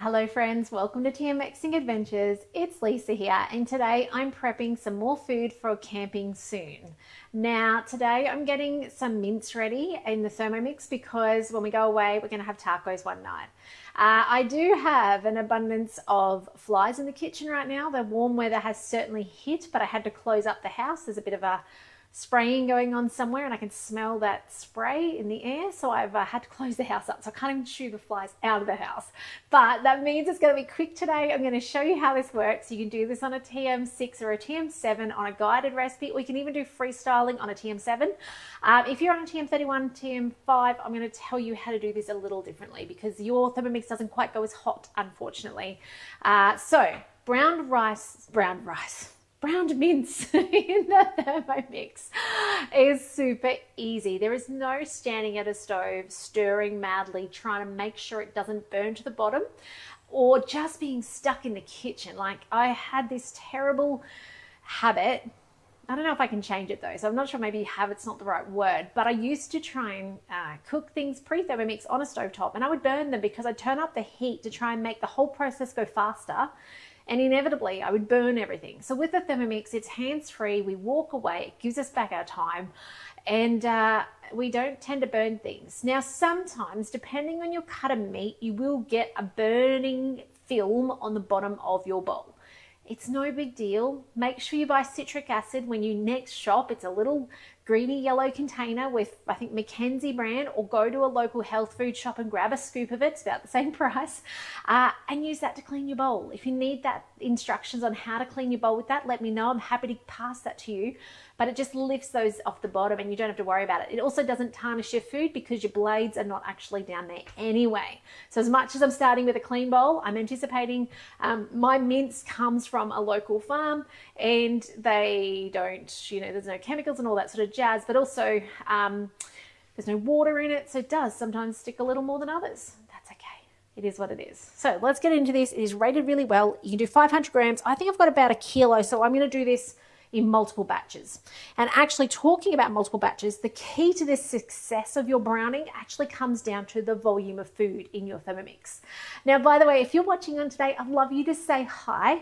Hello friends, welcome to Thermomixing Adventures. It's Lisa here and today I'm prepping some more food for camping soon. Now today I'm getting some mince ready in the Thermomix because when we go away we're going to have tacos one night. I do have an abundance of flies in the kitchen right now. The warm weather has certainly hit, but I had to close up the house. There's a bit of a spraying going on somewhere and I can smell that spray in the air, so I've had to close the house up, so I can't even shoo the flies out of the house. But that means it's going to be quick today. I'm going to show you how this works. You can do this on a TM6 or a TM7 on a guided recipe, or you can even do freestyling on a TM7. If you're on a TM31, TM5, I'm going to tell you how to do this a little differently because your Thermomix doesn't quite go as hot, unfortunately. So browned mince in the Thermomix is super easy. There is no standing at a stove, stirring madly, trying to make sure it doesn't burn to the bottom, or just being stuck in the kitchen. Like I had this terrible habit. I don't know if I can change it though, so I'm not sure, maybe habit's not the right word, but I used to try and cook things pre-Thermomix on a stovetop, and I would burn them because I'd turn up the heat to try and make the whole process go faster. And inevitably, I would burn everything. So with the Thermomix, it's hands-free. We walk away. It gives us back our time. And we don't tend to burn things. Now, sometimes, depending on your cut of meat, you will get a burning film on the bottom of your bowl. It's no big deal. Make sure you buy citric acid when you next shop. It's a little greeny yellow container with, I think, Mackenzie brand, or go to a local health food shop and grab a scoop of it. It's about the same price, and use that to clean your bowl. If you need that instructions on how to clean your bowl with that, let me know. I'm happy to pass that to you, but it just lifts those off the bottom and you don't have to worry about it. It also doesn't tarnish your food because your blades are not actually down there anyway. So as much as I'm starting with a clean bowl, I'm anticipating my mince comes from a local farm and they don't, there's no chemicals and all that sort of jazz, but also there's no water in it, so it does sometimes stick a little more than others. That's okay. It is what it is. So let's get into this. It is rated really well. You can do 500 grams. I think I've got about a kilo, so I'm going to do this in multiple batches. And actually, talking about multiple batches, the key to the success of your browning actually comes down to the volume of food in your Thermomix. Now, by the way, if you're watching on today, I'd love you to say hi.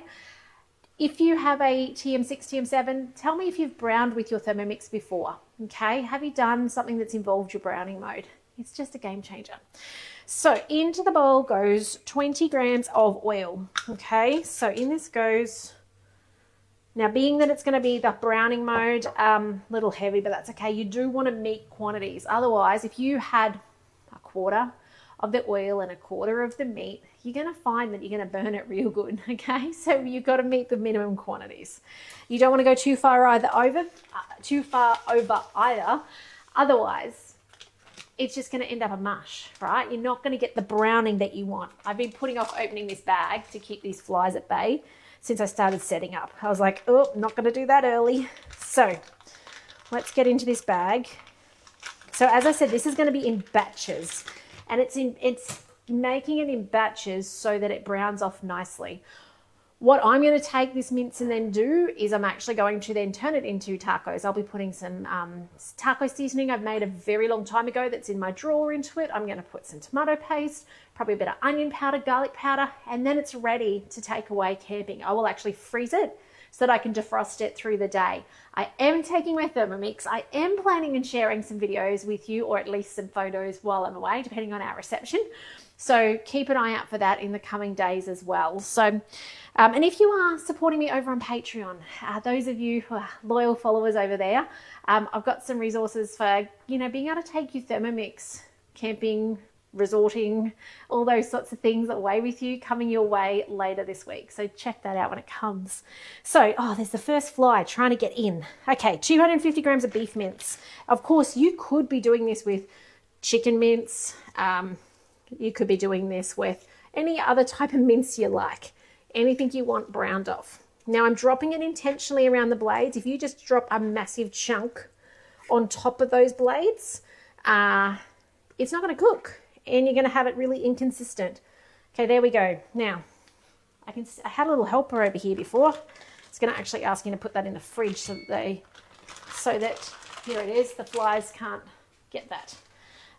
If you have a TM6, TM7, tell me if you've browned with your Thermomix before, okay? Have you done something that's involved your browning mode? It's just a game changer. So into the bowl goes 20 grams of oil, okay? So in this goes, now being that it's gonna be the browning mode, little heavy, but that's okay. You do want to meet quantities. Otherwise, if you had a quarter of the oil and a quarter of the meat, you're going to find that you're going to burn it real good, okay? So you've got to meet the minimum quantities. You don't want to go too far over either. Otherwise, it's just going to end up a mush, right? You're not going to get the browning that you want. I've been putting off opening this bag to keep these flies at bay since I started setting up. I was like, oh, not going to do that early. So let's get into this bag. So as I said, this is going to be in batches. And it's making it in batches so that it browns off nicely. What I'm going to take this mince and then do is I'm actually going to then turn it into tacos. I'll be putting some taco seasoning I've made a very long time ago that's in my drawer into it. I'm going to put some tomato paste, probably a bit of onion powder, garlic powder, and then it's ready to take away camping. I will actually freeze it so that I can defrost it through the day. I am taking my Thermomix. I am planning on sharing some videos with you, or at least some photos while I'm away, depending on our reception. So keep an eye out for that in the coming days as well. So, and if you are supporting me over on Patreon, those of you who are loyal followers over there, I've got some resources for, being able to take your Thermomix camping, resorting, all those sorts of things away with you, coming your way later this week. So check that out when it comes. So, there's the first fly trying to get in. Okay, 250 grams of beef mince. Of course, you could be doing this with chicken mince. You could be doing this with any other type of mince you like. Anything you want browned off. Now I'm dropping it intentionally around the blades. If you just drop a massive chunk on top of those blades, it's not going to cook. And you're going to have it really inconsistent. Okay, there we go. Now, I had a little helper over here before. It's going to actually ask you to put that in the fridge so that here it is, the flies can't get that.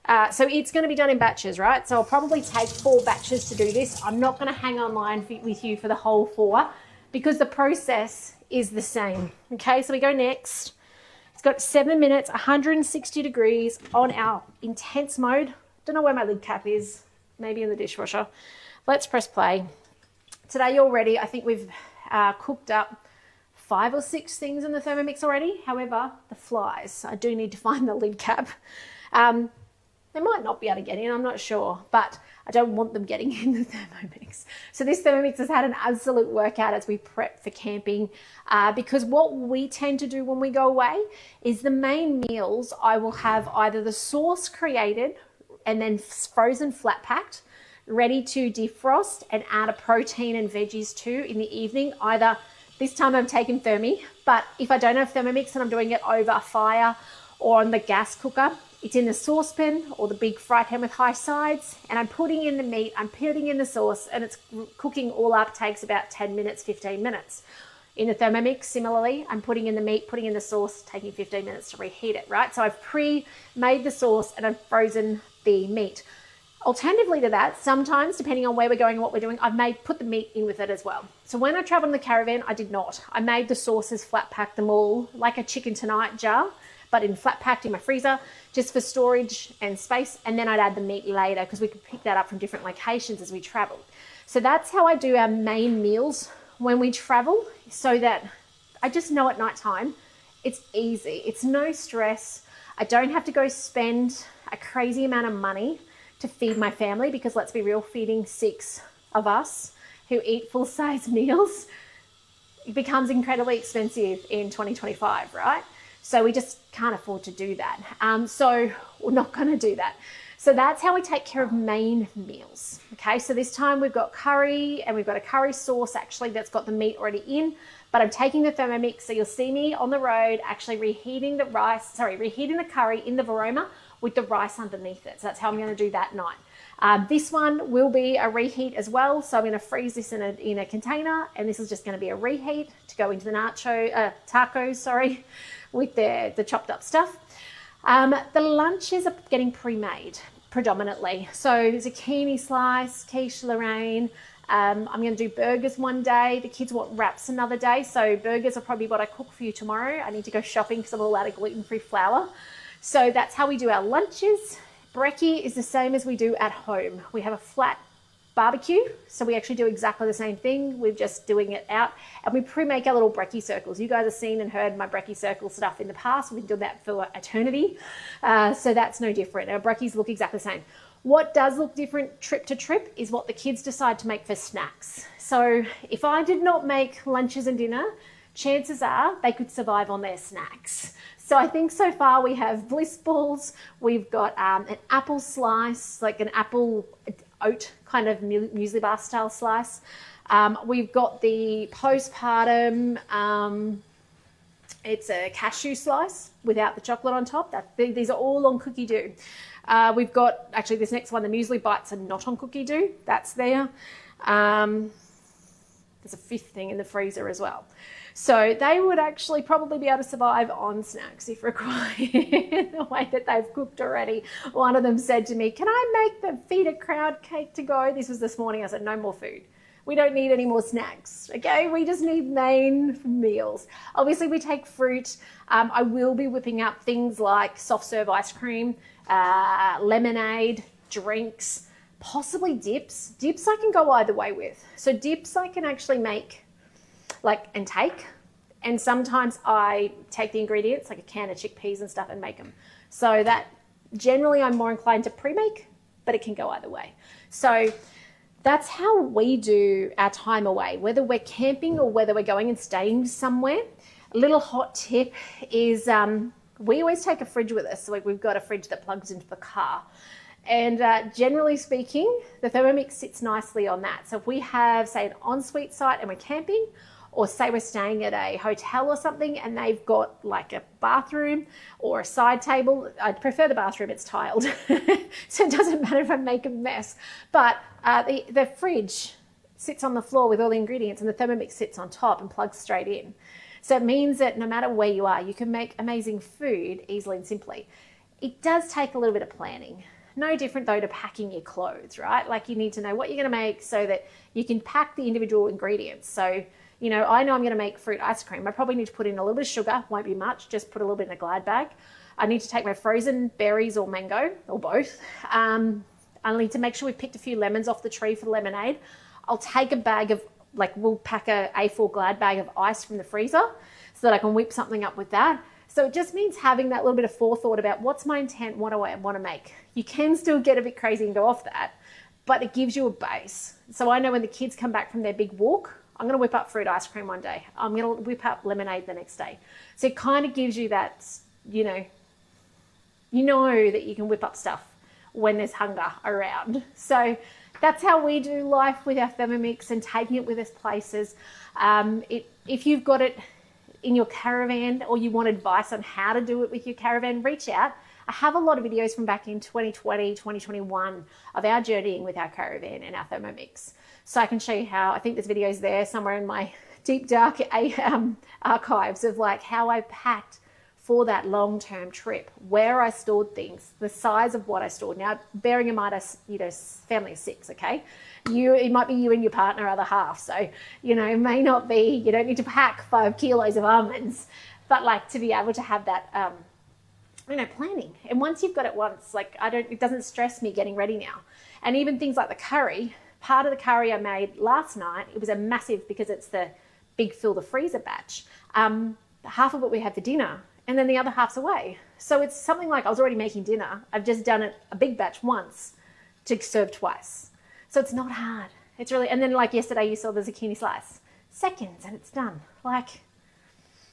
So it's going to be done in batches, right? So I'll probably take 4 batches to do this. I'm not going to hang online with you for the whole 4 because the process is the same. Okay, so we go next. It's got 7 minutes, 160 degrees on our intense mode. Don't know where my lid cap is. Maybe in the dishwasher. Let's press play. Today already, I think we've cooked up 5 or 6 things in the Thermomix already. However, the flies, I do need to find the lid cap. They might not be able to get in, I'm not sure, but I don't want them getting in the Thermomix. So this Thermomix has had an absolute workout as we prep for camping because what we tend to do when we go away is the main meals, I will have either the sauce created and then frozen flat packed, ready to defrost and add a protein and veggies to in the evening. Either this time I'm taking Thermi, but if I don't have Thermomix and I'm doing it over a fire or on the gas cooker, it's in the saucepan or the big fry pan with high sides, and I'm putting in the meat, I'm putting in the sauce, and it's cooking all up, takes about 10 minutes, 15 minutes. In the Thermomix, similarly, I'm putting in the meat, putting in the sauce, taking 15 minutes to reheat it, right? So I've pre-made the sauce and I've frozen the meat. Alternatively to that, sometimes, depending on where we're going and what we're doing, I've put the meat in with it as well. So when I traveled in the caravan, I did not. I made the sauces, flat packed them all, like a chicken tonight jar, but in flat packed in my freezer, just for storage and space. And then I'd add the meat later because we could pick that up from different locations as we traveled. So that's how I do our main meals when we travel, so that I just know at night time, it's easy. It's no stress. I don't have to go spend a crazy amount of money to feed my family because, let's be real, feeding 6 of us who eat full-size meals, it becomes incredibly expensive in 2025, right? So we just can't afford to do that. So we're not going to do that. So that's how we take care of main meals. Okay, so this time we've got curry and we've got a curry sauce actually that's got the meat already in, but I'm taking the Thermomix, so you'll see me on the road actually reheating the curry in the Vorwerk with the rice underneath it. So that's how I'm going to do that night. This one will be a reheat as well. So I'm going to freeze this in a container, and this is just going to be a reheat to go into the tacos, with the chopped up stuff. The lunches are getting pre-made predominantly. So zucchini slice, quiche Lorraine. I'm going to do burgers one day. The kids want wraps another day. So burgers are probably what I cook for you tomorrow. I need to go shopping because I'm all out of gluten-free flour. So that's how we do our lunches. Brekkie is the same as we do at home. We have a flat barbecue, so we actually do exactly the same thing. We're just doing it out, and we pre-make our little brekkie circles. You guys have seen and heard my brekkie circle stuff in the past. We've been doing that for eternity, so that's no different. Our brekkies look exactly the same. What does look different trip to trip is what the kids decide to make for snacks. So if I did not make lunches and dinner, chances are they could survive on their snacks. So I think so far we have bliss balls, we've got an apple slice, like an apple oat kind of muesli bar style slice. We've got the postpartum, it's a cashew slice without the chocolate on top. These are all on Cookidoo. We've got, actually this next one, the muesli bites are not on Cookidoo. That's there. There's a 5th thing in the freezer as well. So they would actually probably be able to survive on snacks if required, the way that they've cooked already. One of them said to me, "Can I make the feed a crowd cake to go?" This was this morning. I said, "No more food. We don't need any more snacks, okay? We just need main meals." Obviously, we take fruit. I will be whipping up things like soft serve ice cream, lemonade, drinks, possibly dips. Dips I can go either way with. So dips I can actually make and take. And sometimes I take the ingredients, like a can of chickpeas and stuff, and make them. So that generally I'm more inclined to pre-make, but it can go either way. So that's how we do our time away, whether we're camping or whether we're going and staying somewhere. A little hot tip is we always take a fridge with us. So we've got a fridge that plugs into the car. And generally speaking, the Thermomix sits nicely on that. So if we have, say, an ensuite site and we're camping, or say we're staying at a hotel or something and they've got like a bathroom or a side table, I'd prefer the bathroom, it's tiled. So it doesn't matter if I make a mess. But the fridge sits on the floor with all the ingredients, and the Thermomix sits on top and plugs straight in. So it means that no matter where you are, you can make amazing food easily and simply. It does take a little bit of planning. No different though to packing your clothes, right? Like you need to know what you're going to make so that you can pack the individual ingredients. So, you know I'm going to make fruit ice cream. I probably need to put in a little bit of sugar, won't be much, just put a little bit in a Glide bag. I need to take my frozen berries or mango or both. I need to make sure we've picked a few lemons off the tree for the lemonade. I'll take a bag of, like we'll pack a A4 Glad bag of ice from the freezer so that I can whip something up with that. So it just means having that little bit of forethought about what's my intent, what do I want to make. You can still get a bit crazy and go off that, but it gives you a base. So I know when the kids come back from their big walk, I'm going to whip up fruit ice cream one day. I'm going to whip up lemonade the next day. So it kind of gives you that, you know that you can whip up stuff when there's hunger around. So that's how we do life with our Thermomix and taking it with us places. If you've got it in your caravan or you want advice on how to do it with your caravan, reach out. I have a lot of videos from back in 2020, 2021 of our journeying with our caravan and our Thermomix. So I can show you how. I think there's videos there somewhere in my deep dark archives of like how I packed for that long-term trip, where I stored things, the size of what I stored. Now, bearing in mind, family of 6, okay? It might be you and your partner other half. So, it may not be, you don't need to pack 5 kilos of almonds, but like to be able to have that, planning. And once you've got it once, it doesn't stress me getting ready now. And even things like the curry, part of the curry I made last night, it was a massive, because it's the big fill the freezer batch. Half of it we had for dinner, and then the other half's away. So it's something like I was already making dinner. I've just done it a big batch once to serve twice. So it's not hard. It's really, and then like yesterday you saw the zucchini slice. Seconds and it's done. Like,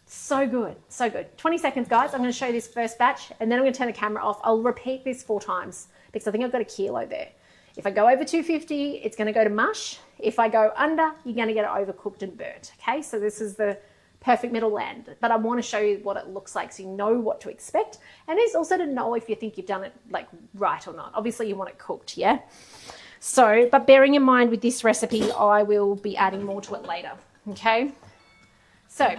so good, so good. 20 seconds, guys. I'm going to show you this first batch and then I'm going to turn the camera off. I'll repeat this 4 times because I think I've got a kilo there. If I go over 250, it's going to go to mush. If I go under, you're going to get it overcooked and burnt. Okay, so this is the perfect middle land, but I want to show you what it looks like so you know what to expect, and it's also to know if you think you've done it like right or not. Obviously you want it cooked, yeah? So, but bearing in mind with this recipe, I will be adding more to it later, okay? So,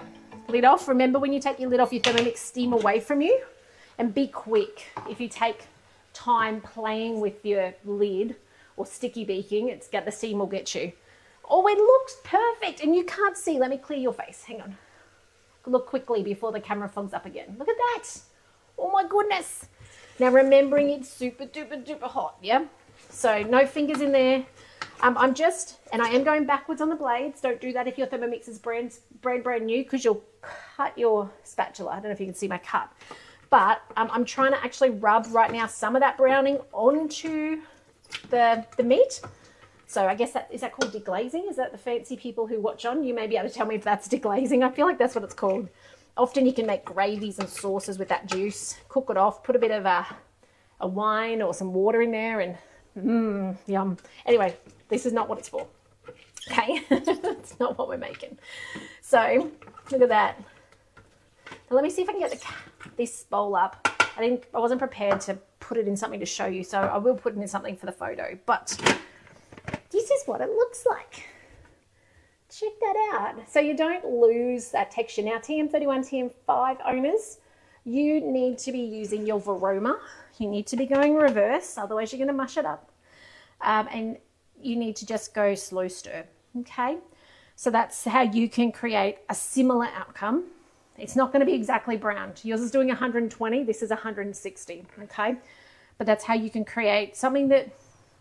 lid off. Remember when you take your lid off your Thermomix, steam away from you, and be quick. If you take time playing with your lid or sticky beaking, the steam will get you. Oh, it looks perfect, and you can't see. Let me clear your face, hang on. Look quickly before the camera fogs up again. Look at that. Oh my goodness. Now remembering it's super duper duper hot, yeah? So no fingers in there. I am going backwards on the blades. Don't do that if your Thermomix is brand new, because you'll cut your spatula. I don't know if you can see my cut. But I'm trying to actually rub right now some of that browning onto the meat. So I guess is that called deglazing? Is that the fancy people who watch on? You may be able to tell me if that's deglazing. I feel like that's what it's called. Often you can make gravies and sauces with that juice. Cook it off. Put a bit of a wine or some water in there and yum. Anyway, this is not what it's for. Okay? It's not what we're making. So look at that. Now let me see if I can get this bowl up. I wasn't prepared to put it in something to show you, so I will put it in something for the photo. But this is what it looks like. Check that out. So you don't lose that texture. Now, TM31, TM5 owners, you need to be using your Vorwerk. You need to be going reverse, otherwise you're going to mush it up. And you need to just go slow stir, okay? So that's how you can create a similar outcome. It's not going to be exactly browned. Yours is doing 120, this is 160, okay? But that's how you can create something that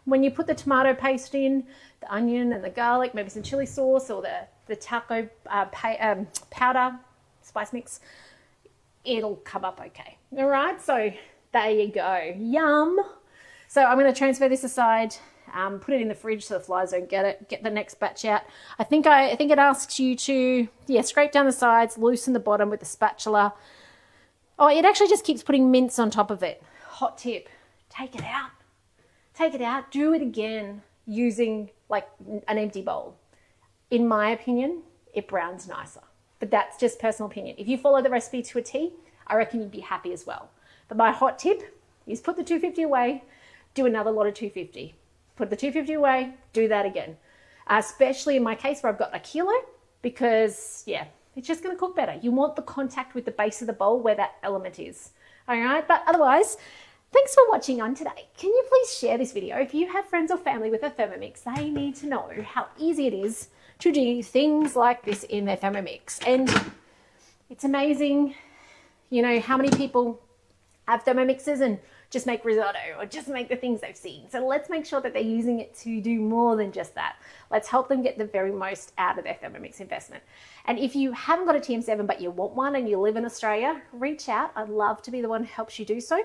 when you put the tomato paste in, the onion and the garlic, maybe some chili sauce or the taco powder, spice mix, it'll come up okay. All right, so there you go. Yum. So I'm going to transfer this aside, put it in the fridge so the flies don't get it, get the next batch out. I think it asks you to, scrape down the sides, loosen the bottom with the spatula. Oh, it actually just keeps putting mince on top of it. Hot tip, take it out. Take it out, do it again using like an empty bowl. In my opinion, it browns nicer, but that's just personal opinion. If you follow the recipe to a T, I reckon you'd be happy as well. But my hot tip is put the 250 away, do another lot of 250. Put the 250 away, do that again. Especially in my case where I've got a kilo, because it's just gonna cook better. You want the contact with the base of the bowl where that element is. All right, but otherwise, thanks for watching on today. Can you please share this video? If you have friends or family with a Thermomix, they need to know how easy it is to do things like this in their Thermomix. And it's amazing, you know, how many people have Thermomixes and just make risotto or just make the things they've seen. So let's make sure that they're using it to do more than just that. Let's help them get the very most out of their Thermomix investment. And if you haven't got a TM7 but you want one and you live in Australia, reach out. I'd love to be the one who helps you do so.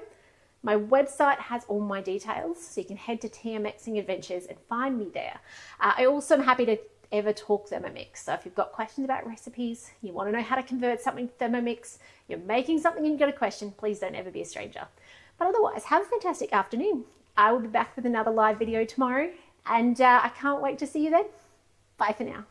My website has all my details, so you can head to TMXing Adventures and find me there. I also am happy to ever talk Thermomix. So if you've got questions about recipes, you want to know how to convert something to Thermomix, you're making something and you've got a question, please don't ever be a stranger. But otherwise, have a fantastic afternoon. I will be back with another live video tomorrow, and I can't wait to see you then. Bye for now.